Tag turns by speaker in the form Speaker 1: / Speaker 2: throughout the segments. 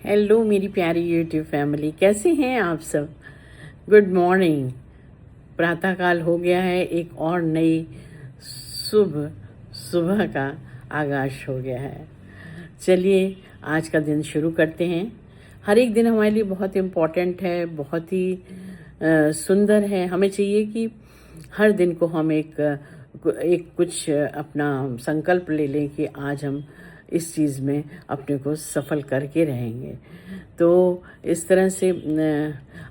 Speaker 1: Hello मेरी प्यारी YouTube family, कैसे हैं आप सब। Good morning. प्रातःकाल हो गया है, एक और नई शुभ सुबह का आगाज हो गया है। चलिए आज का दिन शुरू करते हैं। हर एक दिन हमारे लिए बहुत इम्पोर्टेंट है, बहुत ही सुंदर है। हमें चाहिए कि हर दिन को हम एक कुछ अपना संकल्प ले लें कि आज हम इस चीज़ में अपने को सफल करके रहेंगे। तो इस तरह से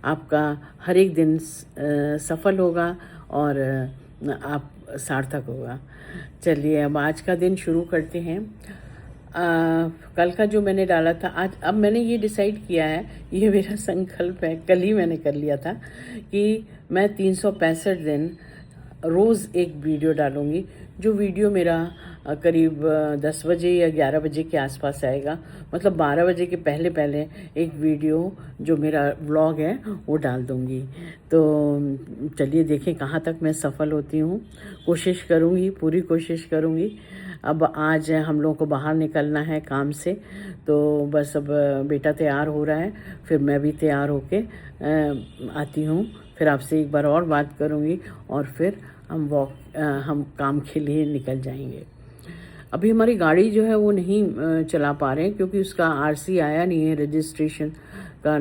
Speaker 1: आपका हर एक दिन सफल होगा और आप सार्थक होगा। चलिए अब आज का दिन शुरू करते हैं। कल का जो मैंने डाला था, आज अब मैंने ये डिसाइड किया है, ये मेरा संकल्प है, कल ही मैंने कर लिया था कि मैं 365 दिन रोज़ एक वीडियो डालूँगी। जो वीडियो मेरा करीब 10 बजे या 11 बजे के आसपास आएगा, मतलब 12 बजे के पहले पहले एक वीडियो जो मेरा व्लॉग है वो डाल दूँगी। तो चलिए देखें कहाँ तक मैं सफल होती हूँ। कोशिश करूँगी, पूरी कोशिश करूँगी। अब आज हम लोगों को बाहर निकलना है काम से, तो बस अब बेटा तैयार हो रहा है, फिर मैं भी तैयार होके आती हूँ। फिर आपसे एक बार और बात करूँगी और फिर हम काम के लिए निकल जाएंगे। अभी हमारी गाड़ी जो है वो नहीं चला पा रहे हैं क्योंकि उसका आरसी आया नहीं है, रजिस्ट्रेशन का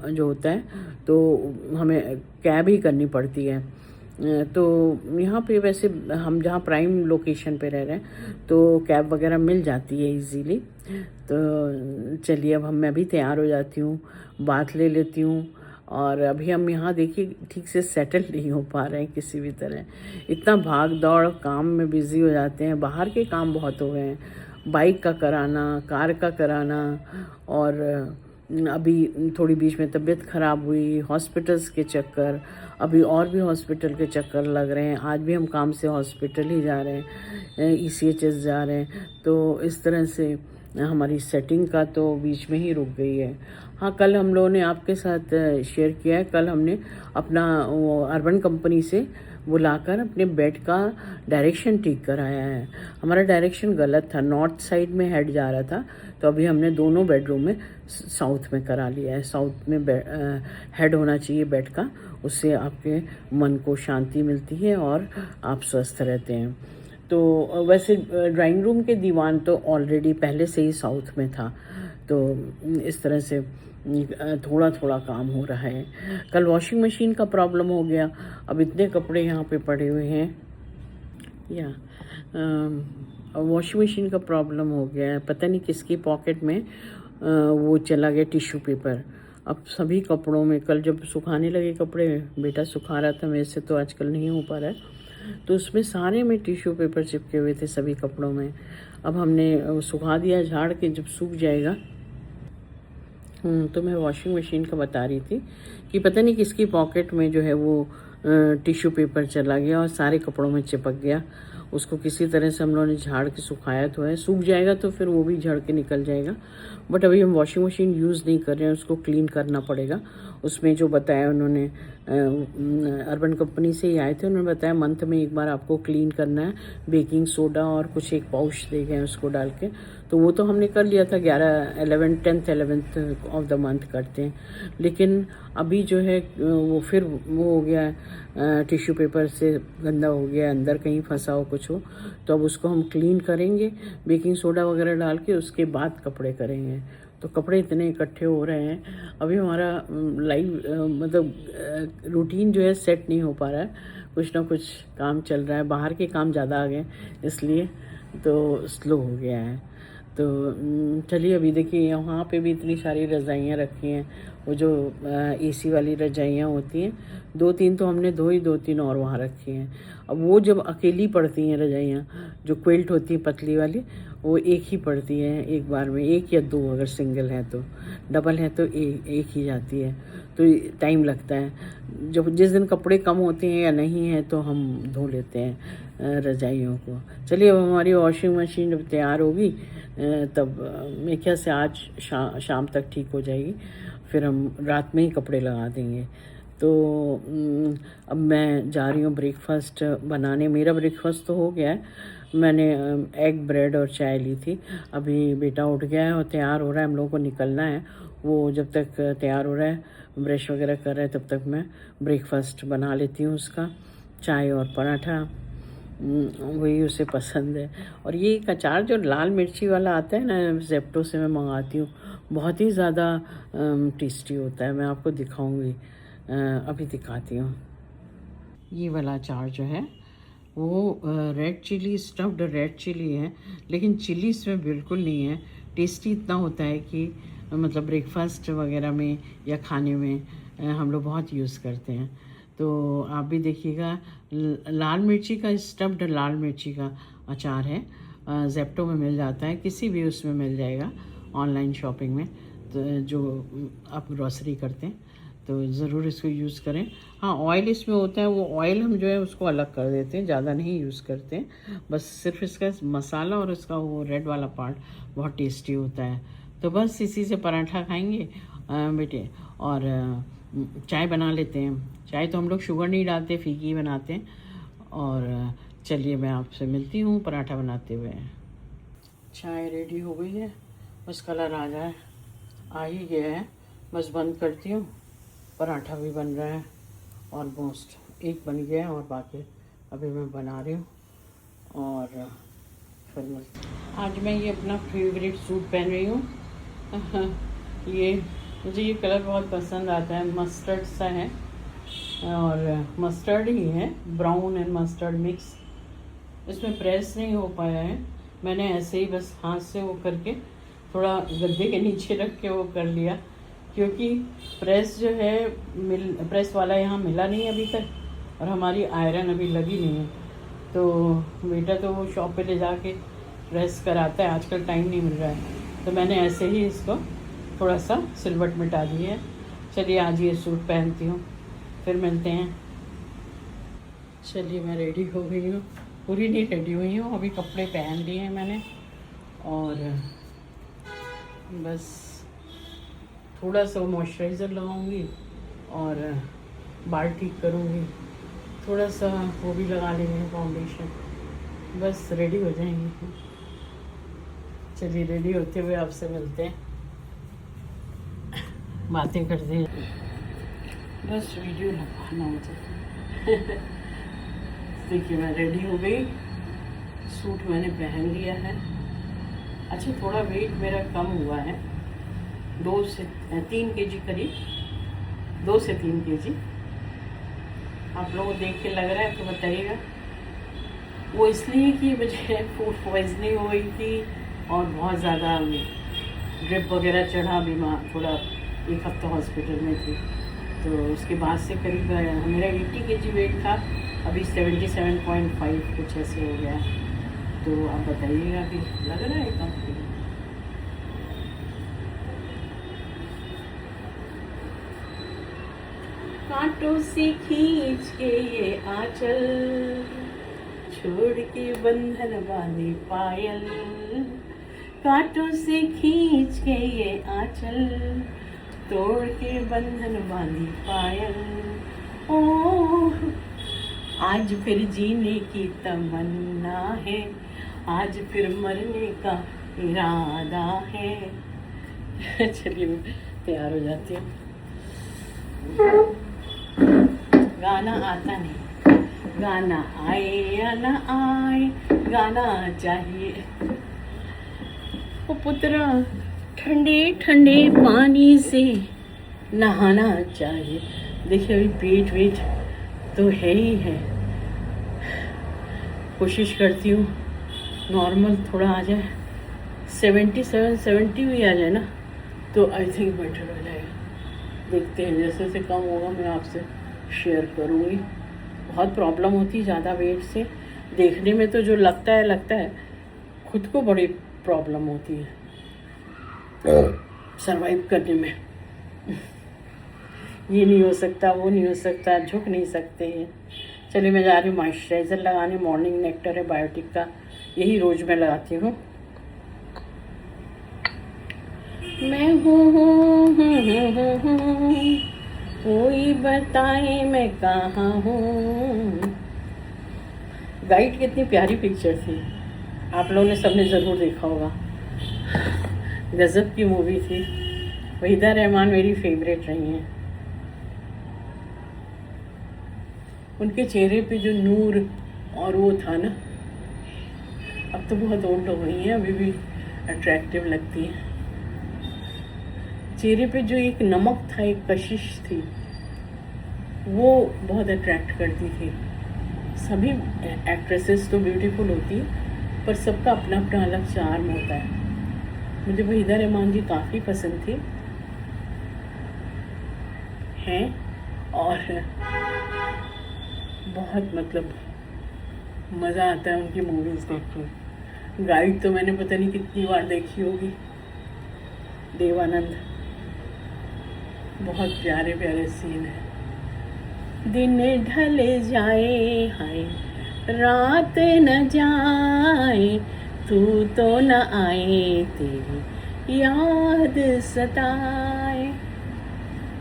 Speaker 1: जो होता है, तो हमें कैब ही करनी पड़ती है। तो यहाँ पे वैसे हम जहाँ प्राइम लोकेशन पे रह रहे हैं तो कैब वगैरह मिल जाती है इजीली। तो चलिए अब मैं भी तैयार हो जाती हूँ, बात ले लेती हूँ। और अभी हम यहाँ देखिए ठीक से सेटल नहीं हो पा रहे हैं किसी भी तरह। इतना भाग दौड़ काम में बिज़ी हो जाते हैं, बाहर के काम बहुत हो गए हैं, बाइक का कराना, कार का कराना, और अभी थोड़ी बीच में तबीयत ख़राब हुई, हॉस्पिटल्स के चक्कर, अभी और भी हॉस्पिटल के चक्कर लग रहे हैं। आज भी हम काम से हॉस्पिटल ही जा रहे हैं, ECHS जा रहे हैं। तो इस तरह से हमारी सेटिंग का तो बीच में ही रुक गई है। हाँ, कल हम लोगों ने आपके साथ शेयर किया है, कल हमने अपना वो अर्बन कंपनी से बुलाकर अपने बेड का डायरेक्शन ठीक कराया है। हमारा डायरेक्शन गलत था, नॉर्थ साइड में हेड जा रहा था, तो अभी हमने दोनों बेडरूम में साउथ में करा लिया है। साउथ में हेड होना चाहिए बेड का, उससे आपके मन को शांति मिलती है और आप स्वस्थ रहते हैं। तो वैसे ड्राइंग रूम के दीवान तो ऑलरेडी पहले से ही साउथ में था, तो इस तरह से थोड़ा थोड़ा काम हो रहा है। कल वॉशिंग मशीन का प्रॉब्लम हो गया, अब इतने कपड़े यहाँ पे पड़े हुए हैं, या वॉशिंग मशीन का प्रॉब्लम हो गया है, पता नहीं किसकी पॉकेट में वो चला गया टिश्यू पेपर। अब सभी कपड़ों में, कल जब सुखाने लगे कपड़े, बेटा सुखा रहा था, मेरे से तो आजकल नहीं हो पा रहा है, तो उसमें सारे में टिश्यू पेपर चिपके हुए थे सभी कपड़ों में। अब हमने सुखा दिया, झाड़ के जब सूख जाएगा। तो मैं वॉशिंग मशीन का बता रही थी कि पता नहीं किसकी पॉकेट में जो है वो टिश्यू पेपर चला गया और सारे कपड़ों में चिपक गया। उसको किसी तरह से हम लोगों ने झाड़ के सुखाया तो है, सूख जाएगा तो फिर वो भी झड़ के निकल जाएगा। बट अभी हम वॉशिंग मशीन यूज़ नहीं कर रहे हैं, उसको क्लीन करना पड़ेगा। उसमें जो बताया उन्होंने, अर्बन कंपनी से ही आए थे, उन्होंने बताया मंथ में एक बार आपको क्लीन करना है, बेकिंग सोडा और कुछ एक पाउच दे गए उसको डाल के। तो वो तो हमने कर लिया था, 10th 11th of the month करते हैं। लेकिन अभी जो है वो फिर वो हो गया, टिश्यू पेपर से गंदा हो गया, अंदर कहीं फंसा हो कुछ हो, तो अब उसको हम क्लीन करेंगे बेकिंग सोडा वगैरह डाल के, उसके बाद कपड़े करेंगे। तो कपड़े इतने इकट्ठे हो रहे हैं, अभी हमारा लाइव मतलब रूटीन जो है सेट नहीं हो पा रहा है, कुछ ना कुछ काम चल रहा है, बाहर के काम ज़्यादा आ गए इसलिए तो स्लो हो गया है। तो चलिए अभी देखिए यहाँ पे भी इतनी सारी रज़ाइयाँ रखी हैं, वो जो AC वाली रज़ाइयाँ होती हैं, 2-3 तो हमने धोई, 2-3 और वहाँ रखी हैं। अब वो जब अकेली पड़ती हैं रज़ाइयाँ, जो क्विल्ट होती है पतली वाली, वो एक ही पड़ती है एक बार में, एक या दो अगर सिंगल है तो, डबल है तो एक ही जाती है, तो टाइम लगता है। जब जिस दिन कपड़े कम होते हैं या नहीं है तो हम धो लेते हैं रज़ाइयों को। चलिए अब हमारी वॉशिंग मशीन जब तैयार होगी तब मेरे ख्याल से आज शाम तक ठीक हो जाएगी, फिर हम रात में ही कपड़े लगा देंगे। तो अब मैं जा रही हूँ ब्रेकफास्ट बनाने। मेरा ब्रेकफास्ट तो हो गया है, मैंने एग ब्रेड और चाय ली थी। अभी बेटा उठ गया है और तैयार हो रहा है, हम लोगों को निकलना है। वो जब तक तैयार हो रहा है, ब्रश वगैरह कर रहा है, तब तक मैं ब्रेकफास्ट बना लेती हूँ उसका, चाय और पराठा। वही उसे पसंद है। और ये एक अचार जो लाल मिर्ची वाला आता है ना, जेप्टो से मैं मंगाती हूँ, बहुत ही ज़्यादा टेस्टी होता है। मैं आपको दिखाऊंगी, अभी दिखाती हूँ। ये वाला अचार जो है वो red chilli, stuffed red chilli है, लेकिन चिली इसमें बिल्कुल नहीं है। टेस्टी इतना होता है कि मतलब ब्रेकफास्ट वगैरह में या खाने में हम लोग बहुत यूज़ करते हैं। तो आप भी देखिएगा, लाल मिर्ची का, स्टफ्ड लाल मिर्ची का अचार है। जेप्टो में मिल जाता है, किसी भी उसमें मिल जाएगा, ऑनलाइन शॉपिंग में, तो जो आप ग्रॉसरी करते हैं तो ज़रूर इसको यूज़ करें। हाँ, ऑयल इसमें होता है, वो ऑयल हम जो है उसको अलग कर देते हैं, ज़्यादा नहीं यूज़ करते हैं। बस सिर्फ इसका मसाला और इसका वो रेड वाला पार्ट बहुत टेस्टी होता है। तो बस इसी से पराठा खाएंगे बेटे, और चाय बना लेते हैं। चाय तो हम लोग शुगर नहीं डालते, फीकी बनाते हैं। और चलिए मैं आपसे मिलती हूँ पराठा बनाते हुए। चाय रेडी हो गई है, बस कलर आ जाए, आ ही गया है, बस बंद करती हूँ। पराठा भी बन रहा है, ऑलमोस्ट एक बन गया है और बाकी अभी मैं बना रही हूँ। और फिर मिलते हैं। आज मैं ये अपना फेवरेट सूट पहन रही हूँ। ये मुझे ये कलर बहुत पसंद आता है, मस्टर्ड सा है, और मस्टर्ड ही है, ब्राउन एंड मस्टर्ड मिक्स। इसमें प्रेस नहीं हो पाया है, मैंने ऐसे ही बस हाथ से वो करके थोड़ा गद्दे के नीचे रख के वो कर लिया, क्योंकि प्रेस जो है प्रेस वाला यहाँ मिला नहीं अभी तक, और हमारी आयरन अभी लगी नहीं है। तो बेटा तो वो शॉप पे ले जाके प्रेस कराता है, आजकल टाइम नहीं मिल रहा है, तो मैंने ऐसे ही इसको थोड़ा सा सिलवट मिटा दी है। चलिए आज ये सूट पहनती हूँ, फिर मिलते हैं। चलिए मैं रेडी हो गई हूँ, पूरी नहीं रेडी हुई हूँ, अभी कपड़े पहन लिए हैं मैंने, और बस थोड़ा सा मॉइस्चराइज़र लगाऊंगी और बाल ठीक करूँगी, थोड़ा सा वो भी लगा लेंगे फाउंडेशन, बस रेडी हो जाएंगी। चलिए रेडी होते हुए आपसे मिलते हैं, बातें करते हैं, बस वीडियो लगाना मुझे। देखिए मैं रेडी हो गई, सूट मैंने पहन लिया है। अच्छा, थोड़ा वेट मेरा कम हुआ है, 2 से 3 केजी करीब, 2 से 3 केजी। आप लोगों को देख के लग रहा है तो बताइएगा। वो इसलिए कि मुझे फूड पॉइजनिंग हो गई थी और बहुत ज़्यादा ड्रिप वगैरह चढ़ा, बीमार, थोड़ा 1 हफ्ता हॉस्पिटल में थी। तो उसके बाद से करीब मेरा 80 केजी वेट था, अभी 77.5 कुछ ऐसे हो गया। तो आप बताइएगा कि लग रहा है कम? कांटों से खींच के ये आंचल, छोड़ के बंधन बांधे पायल, कांटों से खींच के ये आंचल, तोड़ के बंधन बांधी पायल। ओ आज फिर जीने की तमन्ना है, आज फिर मरने का इरादा है। चलिए मैं तैयार हो जाती हूँ। गाना आता नहीं, गाना आए या ना आए, गाना चाहिए। ओ पुत्रा, ठंडे ठंडे पानी से नहाना चाहिए। देखिए अभी पेट वेट तो है ही है, कोशिश करती हूँ नॉर्मल थोड़ा आ जाए, 70 भी आ जाए ना तो आई थिंक बेटर हो जाएगा। देखते हैं, जैसे जैसे कम होगा मैं आपसे शेयर करूँगी। बहुत प्रॉब्लम होती है ज़्यादा वेट से, देखने में तो जो लगता है, खुद को बड़ी प्रॉब्लम होती है सरवाइव करने में। ये नहीं हो सकता, वो नहीं हो सकता, झुक नहीं सकते हैं। चलिए मैं जा रही हूँ मॉइस्चराइज़र लगाने, मॉर्निंग नेक्टर है बायोटिक का, यही रोज़ मैं लगाती हूँ। मैं हूँ कोई बताए मैं कहाँ हूँ। गाइड कितनी प्यारी पिक्चर थी, आप लोगों ने सबने ज़रूर देखा होगा, गज़ब की मूवी थी। वहीदा रहमान मेरी फेवरेट रही हैं। उनके चेहरे पे जो नूर और वो था ना, अब तो बहुत ओल्ड हो गई हैं, अभी भी अट्रैक्टिव लगती है। चेहरे पे जो एक नमक था, एक कशिश थी, वो बहुत अट्रैक्ट करती थी। सभी एक्ट्रेसेस तो ब्यूटीफुल होती है, पर सबका अपना अपना अलग चार्म होता है। मुझे वहीदा रहमान जी काफ़ी पसंद थी हैं, और बहुत मतलब मज़ा आता है उनकी मूवीज़ देख के। गाइड तो मैंने पता नहीं कितनी बार देखी होगी, देवानंद। बहुत प्यारे प्यारे सीन है। दिन ढल जाए हाय रात न जाए, तू तो न आए तेरी याद सताए।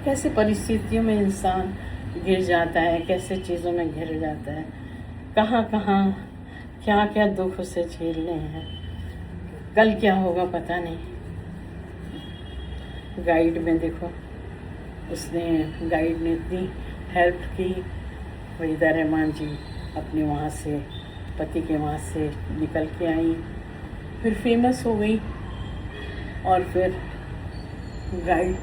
Speaker 1: कैसे परिस्थितियों में इंसान गिर जाता है, कैसे चीज़ों में घिर जाता है, कहाँ कहाँ क्या क्या दुख उसे झेलने हैं, कल क्या होगा पता नहीं। गाइड में देखो, उसने गाइड ने इतनी हेल्प की। वहीदा रहमान जी अपने वहाँ से, पति के वहाँ से निकल के आई, फिर फेमस हो गई, और फिर गाइड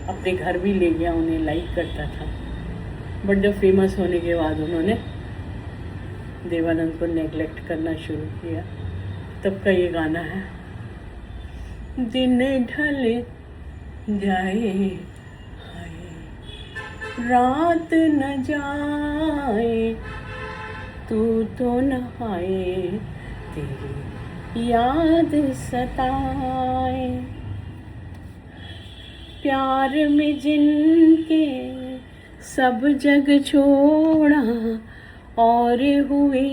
Speaker 1: अपने घर भी ले गया, उन्हें लाइक करता था। बट जब फेमस होने के बाद उन्होंने देवानंद को नेगलेक्ट करना शुरू किया, तब का ये गाना है। दिन ढल जाए रात न जाए, तू तो न आए तेरी याद सताए। प्यार में जिनके सब जग छोड़ा और हुए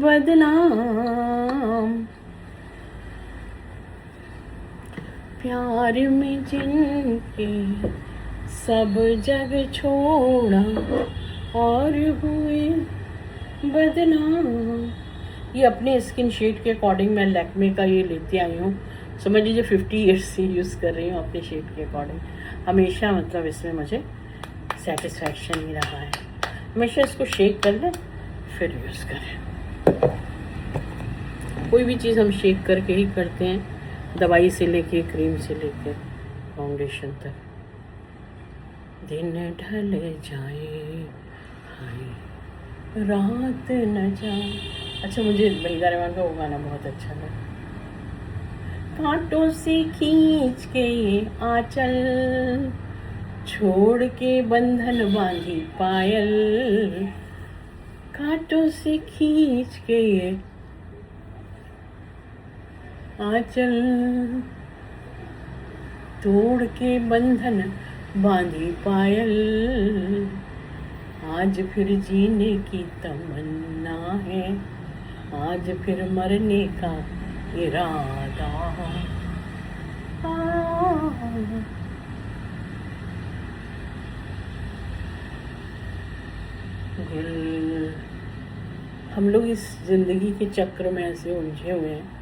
Speaker 1: बदनाम, प्यार में जिनके सब जग छोड़ा और हुए बदनाम। ये अपने स्किन शेड के अकॉर्डिंग मैं लैक्मे का ये लेती आई हूँ। समझ लीजिए 50 ईयर्स से यूज़ कर रही हूँ अपने शेड के अकॉर्डिंग। हमेशा मतलब इसमें मुझे सेटिस्फैक्शन ही रहा है। हमेशा इसको शेक कर लें फिर यूज़ करें। कोई भी चीज़ हम शेक करके ही करते हैं, दवाई से लेके क्रीम से लेके फाउंडेशन तक। दिन ढल जाए हाय रात न जाए। अच्छा, मुझे वहीदा रहमान का वो गाना बहुत अच्छा लगा। कांटों से खींच के आंचल, छोड़ के बंधन बांधी पायल, कांटों से खींच के आंचल, तोड़ के बंधन बांधी पायल, आज फिर जीने की तमन्ना है, आज फिर मरने का इरादा। दिल, हम लोग इस जिंदगी के चक्र में ऐसे उलझे हुए हैं।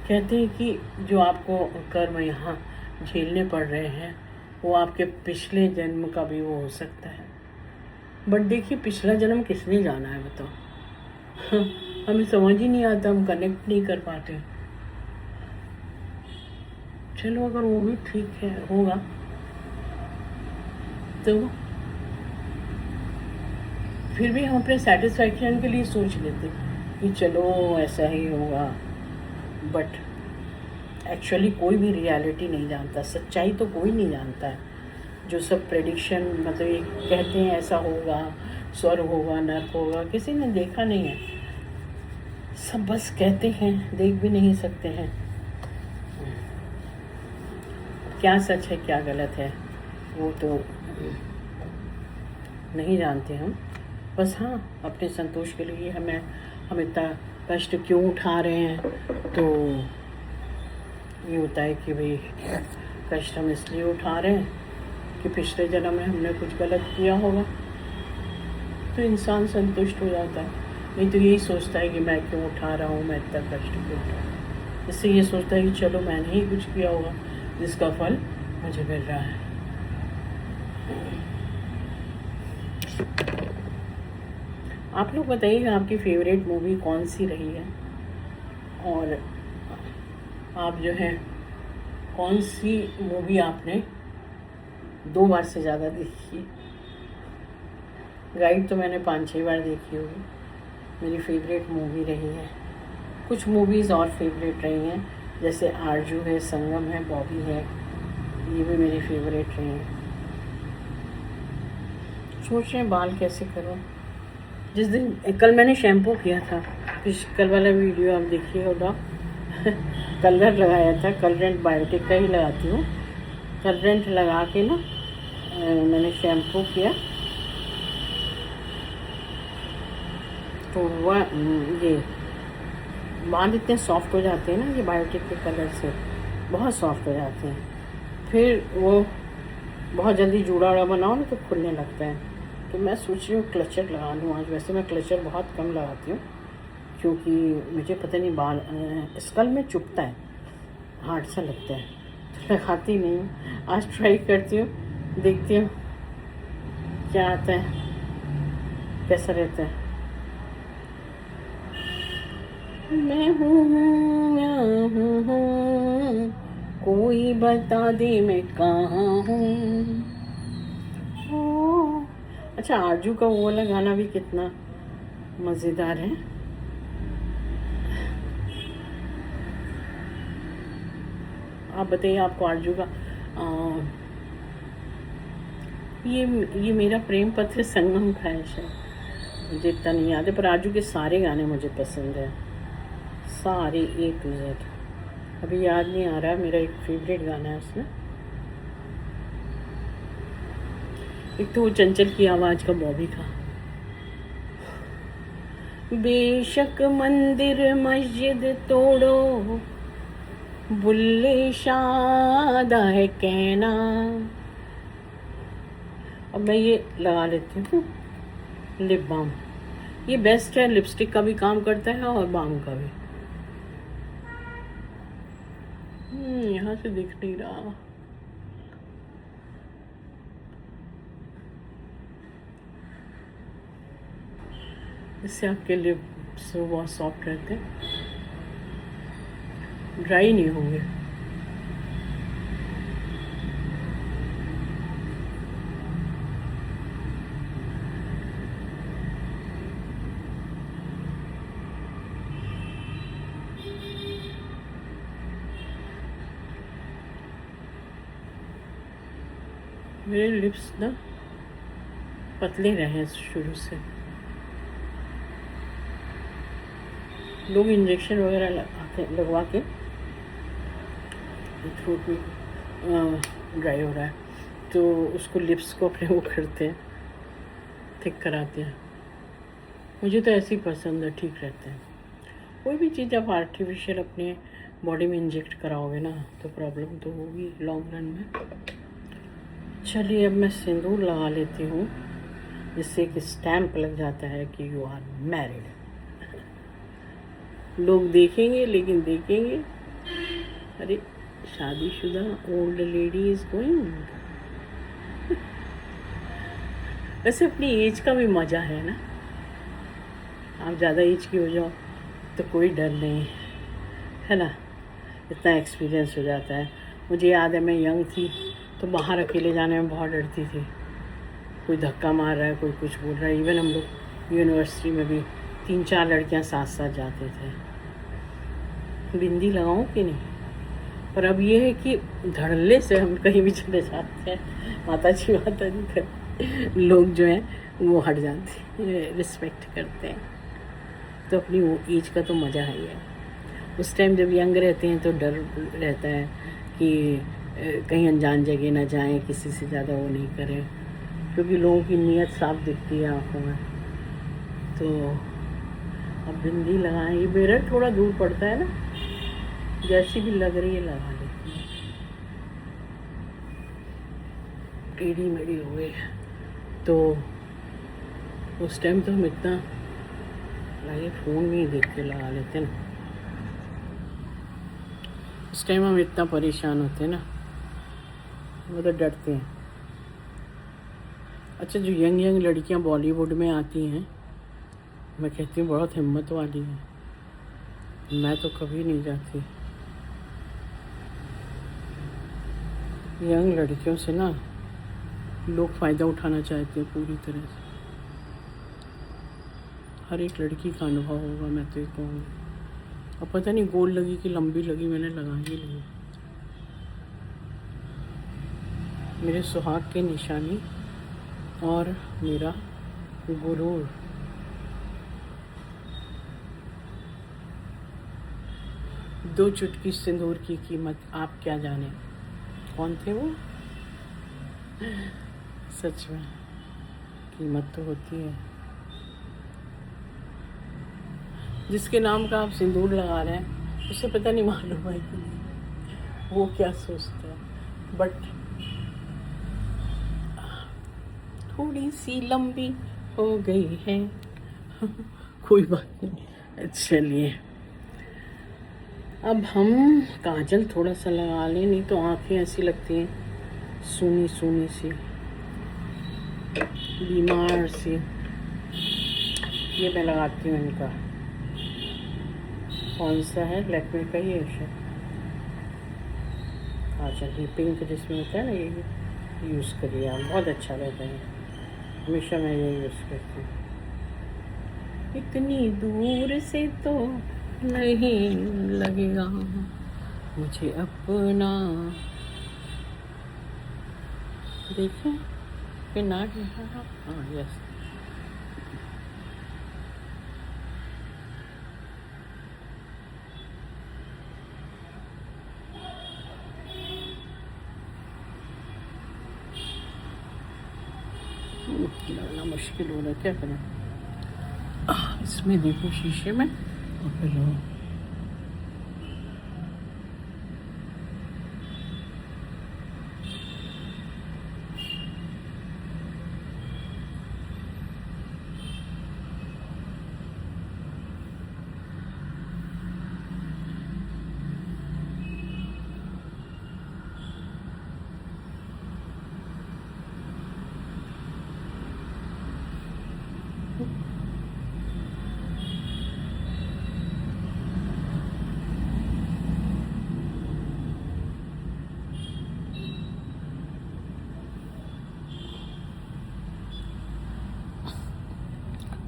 Speaker 1: कहते हैं कि जो आपको कर्म यहाँ झेलने पड़ रहे हैं वो आपके पिछले जन्म का भी वो हो सकता है। बट देखिए, पिछला जन्म किसने जाना है बताओ। हमें समझ ही नहीं आता, हम कनेक्ट नहीं कर पाते। चलो, अगर वो भी ठीक है होगा तो फिर भी हम अपने सेटिस्फैक्शन के लिए सोच लेते कि चलो ऐसा ही होगा। बट एक्चुअली कोई भी रियलिटी नहीं जानता, सच्चाई तो कोई नहीं जानता है। जो सब प्रेडिक्शन मतलब ये कहते हैं ऐसा होगा, स्वर्ग होगा, नर्क होगा, किसी ने देखा नहीं है। सब बस कहते हैं, देख भी नहीं सकते हैं। क्या सच है क्या गलत है वो तो नहीं जानते हम। बस हाँ, अपने संतोष के लिए हम इतना कष्ट क्यों उठा रहे हैं, तो ये होता है कि भाई कष्ट हम इसलिए उठा रहे हैं कि पिछले जन्म में हमने कुछ गलत किया होगा, तो इंसान संतुष्ट हो जाता है। नहीं तो यही सोचता है कि मैं क्यों उठा रहा हूँ, मैं इतना कष्ट क्यों उठा रहा हूँ। इससे ये सोचता है कि चलो मैंने ही कुछ किया होगा, जिसका फल मुझे मिल रहा है। आप लोग बताइएगा आपकी फेवरेट मूवी कौन सी रही है, और आप जो है कौन सी मूवी आपने 2 बार से ज़्यादा देखी है। गाइड तो मैंने 5-6 बार देखी होगी। मेरी फेवरेट मूवी रही है। कुछ मूवीज़ और फेवरेट रही हैं, जैसे आरजू है, संगम है, बॉबी है, ये भी मेरी फेवरेट रही हैं। सोच रहे हैं बाल कैसे करूं। जिस दिन कल मैंने शैम्पू किया था, कल वाला वीडियो आप देखिए होगा। कलरेंट लगाया था, कलरेंट बायोटिक का ही लगाती हूँ। कलरेंट लगा के ना मैंने शैम्पू किया, तो वह ये बाल इतने सॉफ्ट हो जाते हैं ना, ये बायोटिक के कलर से बहुत सॉफ्ट हो जाते हैं। फिर वो बहुत जल्दी जूड़ा उड़ा बनाओ ना तो खुलने लगता है। तो मैं सोच रही हूँ क्लचर लगा लूँ आज। वैसे मैं क्लचर बहुत कम लगाती हूँ, क्योंकि मुझे पता नहीं बाल स्कल में चुभता है, हार्ड सा लगता है, तो लगाती नहीं हूँ। आज ट्राई करती हूँ, देखती हूँ क्या आता है, कैसा रहता है। मैं हूँ कोई बता दे मैं कहाँ हूँ। अच्छा, आरजू का वो वाला गाना भी कितना मज़ेदार है। आप बताइए आपको आरजू का ये मेरा प्रेम पत्र संगम का है शायद, मुझे इतना नहीं याद है, पर आरजू के सारे गाने मुझे पसंद है, सारे A to Z। अभी याद नहीं आ रहा, मेरा एक फेवरेट गाना है उसमें। एक तो वो चंचल की आवाज़ का, बॉबी का। बेशक मंदिर मस्जिद तोड़ो, बुल्ले शादा है कहना। अब मैं ये लगा लेती हूँ लिप बाम। ये बेस्ट है, लिपस्टिक का भी काम करता है और बाम का भी। यहाँ से दिख नहीं रहा। इससे आपके लिप्स बहुत सॉफ्ट रहते हैं, ड्राई नहीं होंगे। मेरे लिप्स ना पतले रहे शुरू से। लोग इंजेक्शन वगैरह लगवा के थ्रोट में ड्राई हो रहा है तो उसको लिप्स को अपने वो करते हैं, थिक कराते हैं। मुझे तो ऐसे ही पसंद है, ठीक रहते हैं। कोई भी चीज़ आप आर्टिफिशियल अपने बॉडी में इंजेक्ट कराओगे ना तो प्रॉब्लम तो होगी लॉन्ग रन में। चलिए अब मैं सिंदूर लगा लेती हूँ, जिससे एक स्टैम्प लग जाता है कि यू आर मैरिड। लोग देखेंगे, लेकिन देखेंगे अरे शादीशुदा ओल्ड लेडी इज गोइंग। वैसे अपनी एज का भी मज़ा है ना, आप ज़्यादा एज की हो जाओ तो कोई डर नहीं है ना, इतना एक्सपीरियंस हो जाता है। मुझे याद है मैं यंग थी तो बाहर अकेले जाने में बहुत डरती थी, कोई धक्का मार रहा है, कोई कुछ बोल रहा है। इवन हम लोग यूनिवर्सिटी में भी 3-4 लड़कियां साथ साथ जाते थे। बिंदी लगाऊं कि नहीं, पर अब ये है कि धड़ल्ले से हम कहीं भी चले जाते हैं, माता जी कर लोग जो हैं वो हट जाते हैं, रिस्पेक्ट करते हैं। तो अपनी वो एज का तो मज़ा है ही है। उस टाइम जब यंग रहते हैं तो डर रहता है कि कहीं अनजान जगह ना जाएं, किसी से ज़्यादा वो नहीं करें, क्योंकि लोगों की नीयत साफ दिखती है आँखों में। तो अब बिंदी लगाएं, ये मिरर थोड़ा दूर पड़ता है ना, जैसी भी लग रही है लगा लेती हूँ। टेढ़ी मेढ़ी हो गई तो उस टाइम तो हम इतना लगे फ़ोन में ही देख के लगा लेते ना, उस टाइम हम इतना परेशान होते ना वो तो डरते हैं। अच्छा, जो यंग यंग लड़कियां बॉलीवुड में आती हैं, मैं कहती हूँ बहुत हिम्मत वाली है। मैं तो कभी नहीं जाती। यंग लड़कियों से ना लोग फ़ायदा उठाना चाहते हैं पूरी तरह से। हर एक लड़की का अनुभव होगा, मैं तो ये कहूँगी। अब पता नहीं गोल लगी कि लंबी लगी, मैंने लगा ही ली। मेरे सुहाग की निशानी और मेरा गुरूर। दो चुटकी सिंदूर की कीमत आप क्या जाने। कौन थे वो? सच में कीमत तो होती है। जिसके नाम का आप सिंदूर लगा रहे हैं उसे पता नहीं मालूम है कि नहीं वो क्या सोचता है। बट थोड़ी सी लंबी हो गई है। कोई बात नहीं, चलिए अब हम काजल थोड़ा सा लगा लें, नहीं तो आंखें ऐसी लगती हैं सूनी सूनी सी, बीमार सी। ये मैं लगाती हूँ इनका। कौन सा है? लैक्मे का ही है काजल, ये पिंक जिसमें होता है ना, ये यूज़ करिए आप, बहुत अच्छा रहता है। हमेशा मैं ये यूज़ करती हूँ। इतनी दूर से तो नहीं लगेगा मुझे अपना। देखें फिर ना। हाँ यस। लगना मुश्किल हो रहा है, क्या करें। इसमें देखो शीशे में और फिर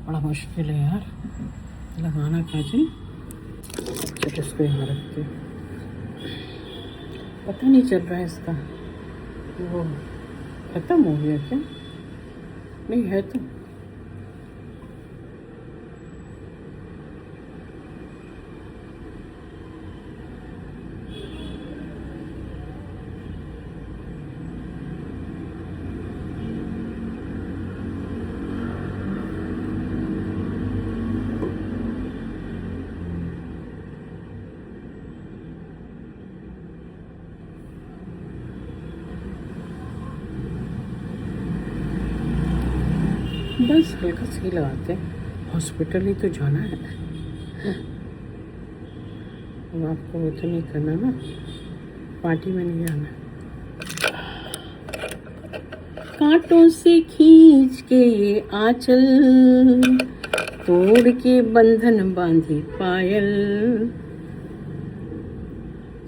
Speaker 1: बड़ा मुश्किल है यार लगाना काजल। चलो इसको यहाँ रखते, पता नहीं चल रहा है इसका। वो ख़त्म हो गया क्या? नहीं है तो। बस हल्का सी लगाते हैं, हॉस्पिटल ही तो जाना है। अब आपको वो तो नहीं करना ना, पार्टी में नहीं जाना। कांटों से खींच के ये आंचल, तोड़ के बंधन बांधी पायल।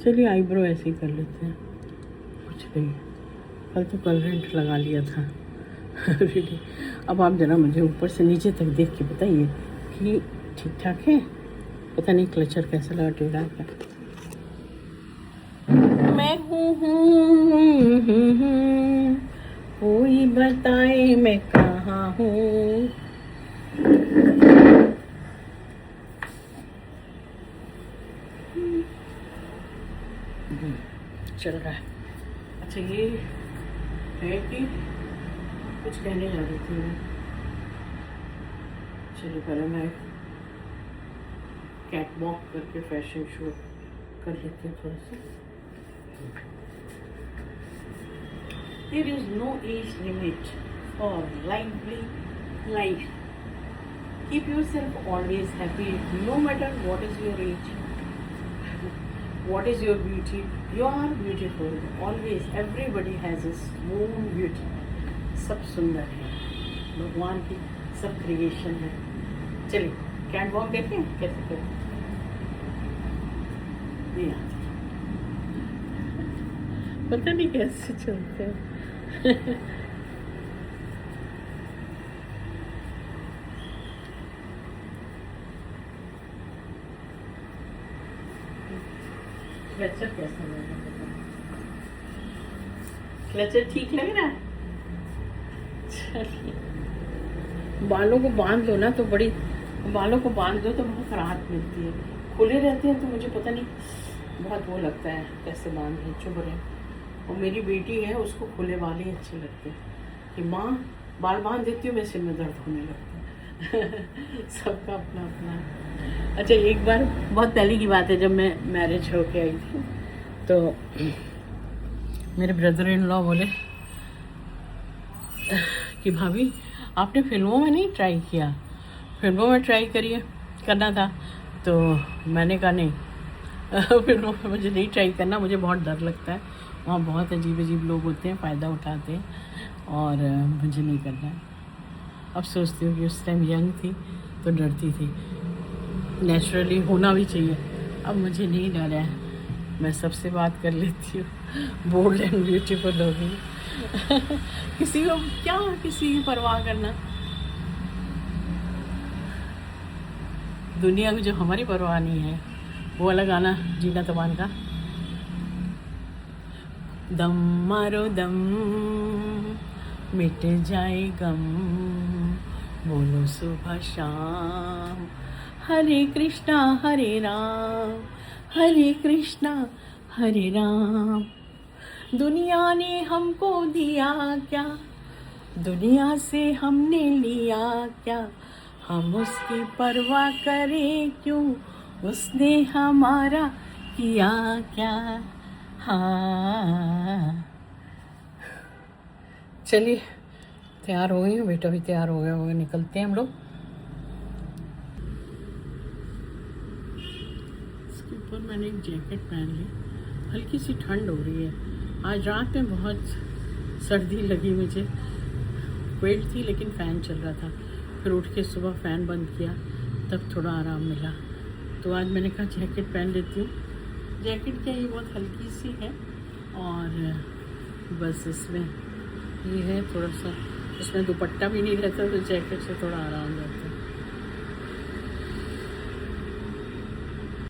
Speaker 1: चलिए आईब्रो ऐसे ही कर लेते हैं, कुछ नहीं। कल तो कलरेंट लगा लिया था। अब आप जरा मुझे ऊपर से नीचे तक देख के बताइए कि ठीक ठाक है। पता नहीं क्लचर कैसा लगा, टेढ़ा है। मैं हूँ कोई बताए मैं कहाँ हूँ। चल रहा है। अच्छा ये है कि कुछ कहने जा रही थी मैं। चलिए पहले मैं कैट वॉक करके फैशन शो कर लेती हूँ थोड़ा सा। There is no age limit for lively life. Keep yourself always happy, no matter what is your age. what is your beauty? You are beautiful. Always, everybody has his own beauty. सब सुंदर है, भगवान की सब creation है. चलिए cat walk देखते हैं कैसे करते हैं. ये आते हैं. पता नहीं कैसे चलते हैं. क्लचर कैसा लग रहा है? क्लचर ठीक लग रहा है. चलिए बालों को बांध लो ना तो बड़ी, बालों को बांध दो तो बहुत राहत मिलती है. खुले रहते हैं तो मुझे पता नहीं बहुत वो लगता है कैसे बांधे, चुभ रहे. और मेरी बेटी है उसको खुले बाल ही अच्छे लगते हैं कि माँ बाल बांध देती हूँ, मैं सिर में दर्द होने लगता है. सबका अपना अपना है. अच्छा एक बार बहुत पहले की बात है, जब मैं मैरिज होके आई थी तो मेरे ब्रदर इन लॉ बोले कि भाभी आपने फिल्मों में नहीं ट्राई किया? फिल्मों में ट्राई करिए, करना था. तो मैंने कहा नहीं फिल्मों में मुझे नहीं ट्राई करना, मुझे बहुत डर लगता है. वहाँ बहुत अजीब अजीब लोग होते हैं, फ़ायदा उठाते हैं और मुझे नहीं करना है. अब सोचती हूँ कि उस टाइम यंग थी तो डरती थी, नेचुरली होना भी चाहिए. अब मुझे नहीं डर है, मैं सबसे बात कर लेती हूँ, बोल्ड एंड ब्यूटीफुल हो गई. किसी को क्या, किसी की परवाह करना. दुनिया को जो हमारी परवाह नहीं है. वो वाला गाना जीना तमान का, दम मारो दम मिट जाए गम, बोलो सुबह शाम, हरे कृष्णा हरे राम, हरे कृष्णा हरे राम. दुनिया ने हमको दिया क्या, दुनिया से हमने लिया क्या, हम उसकी परवाह करें क्यों, उसने हमारा किया क्या. हाँ चलिए तैयार हो गई हूँ, बेटा भी तैयार हो गया होगा, निकलते हैं हम लोग. इसके ऊपर मैंने एक जैकेट पहन ली, हल्की सी ठंड हो रही है. आज रात में बहुत सर्दी लगी मुझे, वेट थी लेकिन फ़ैन चल रहा था. फिर उठ के सुबह फ़ैन बंद किया तब थोड़ा आराम मिला. तो आज मैंने कहा जैकेट पहन लेती हूँ. जैकेट क्या, ये बहुत हल्की सी है और बस इसमें ये है थोड़ा सा, इसमें दुपट्टा भी नहीं रहता तो जैकेट से थोड़ा आराम रहता है.